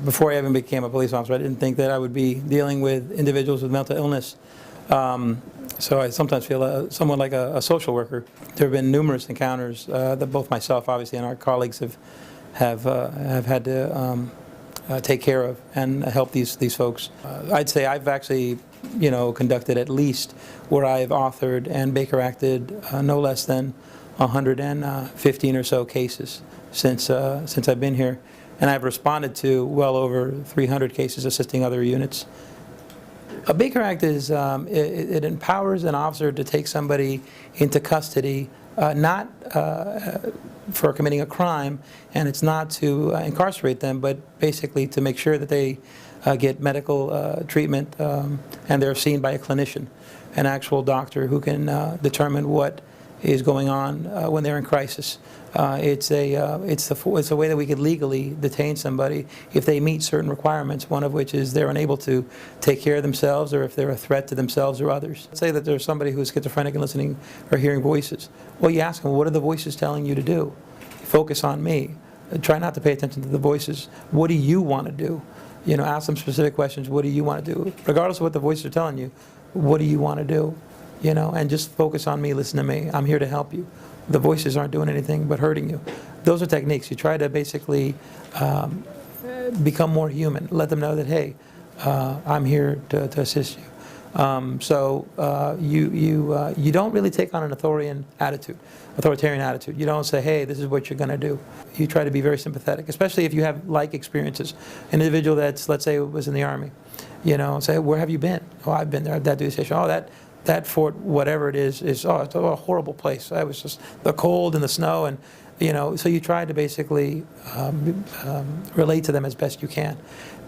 Before I even became a police officer, I didn't think that I would be dealing with individuals with mental illness. So I sometimes feel somewhat like a social worker. There have been numerous encounters that both myself, obviously, and our colleagues have had to take care of and help these folks. I'd say I've actually, conducted at least where I've authored and Baker acted no less than 115 or so cases since I've been here, and I've responded to well over 300 cases assisting other units. A Baker Act is, it empowers an officer to take somebody into custody, not for committing a crime, and it's not to incarcerate them, but basically to make sure that they get medical treatment and they're seen by a clinician, an actual doctor who can determine what is going on when they're in crisis. It's a way that we could legally detain somebody if they meet certain requirements, one of which is they're unable to take care of themselves or if they're a threat to themselves or others. Let's say that there's somebody who's schizophrenic and listening or hearing voices. Well, you ask them, what are the voices telling you to do? Focus on me. Try not to pay attention to the voices. What do you want to do? Ask them specific questions. What do you want to do? Regardless of what the voices are telling you, what do you want to do? And just focus on me, listen to me. I'm here to help you. The voices aren't doing anything but hurting you. Those are techniques. You try to basically become more human. Let them know that, hey, I'm here to assist you. You don't really take on an authoritarian attitude. You don't say, hey, this is what you're going to do. You try to be very sympathetic, especially if you have like experiences. An individual that's, let's say, was in the Army, say, where have you been? Oh, I've been there at that duty station. Oh, that fort, whatever it is it's a horrible place. It was just the cold and the snow, and so you try to basically relate to them as best you can.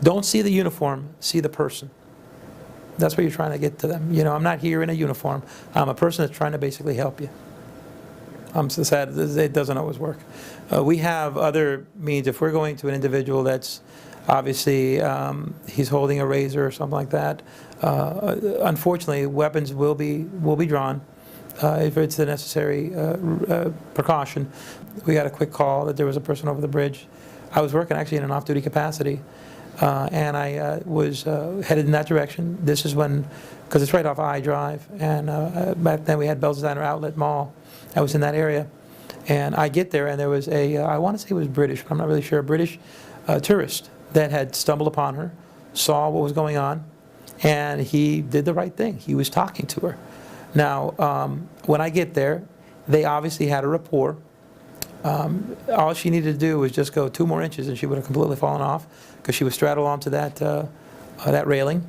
Don't see the uniform, see the person. That's what you're trying to get to them. I'm not here in a uniform. I'm a person that's trying to basically help you. I'm so sad it doesn't always work. We have other means. If we're going to an individual that's obviously he's holding a razor or something like that, unfortunately, weapons will be drawn if it's a necessary precaution. We got a quick call that there was a person over the bridge. I was working actually in an off-duty capacity, and I was headed in that direction. This is when, because it's right off I Drive, and back then we had Bell's Designer Outlet Mall. I was in that area, and I get there, and there was I want to say it was British, but I'm not really sure, a British tourist that had stumbled upon her, saw what was going on, and he did the right thing. He was talking to her. Now, when I get there, they obviously had a rapport. All she needed to do was just go 2 more inches and she would have completely fallen off because she was straddled onto that railing.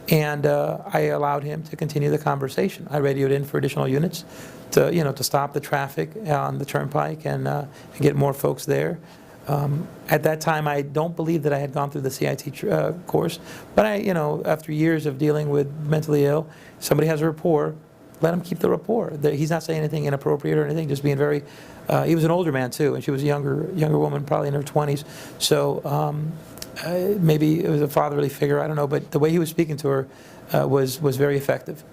And I allowed him to continue the conversation. I radioed in for additional units to stop the traffic on the turnpike and get more folks there. At that time, I don't believe that I had gone through the CIT course, but after years of dealing with mentally ill, somebody has a rapport, let him keep the rapport. He's not saying anything inappropriate or anything, just being very, he was an older man too, and she was a younger woman, probably in her 20s, so maybe it was a fatherly figure, I don't know, but the way he was speaking to her was very effective.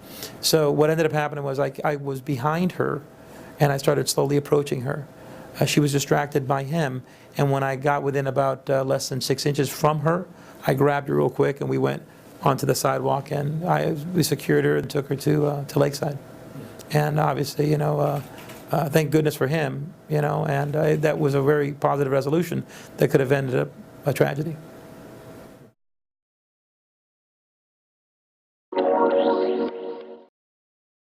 So what ended up happening was I was behind her, and I started slowly approaching her. She was distracted by him, and when I got within about less than 6 inches from her, I grabbed her real quick and we went onto the sidewalk, and we secured her and took her to Lakeside. And obviously, thank goodness for him, and that was a very positive resolution that could have ended up a tragedy.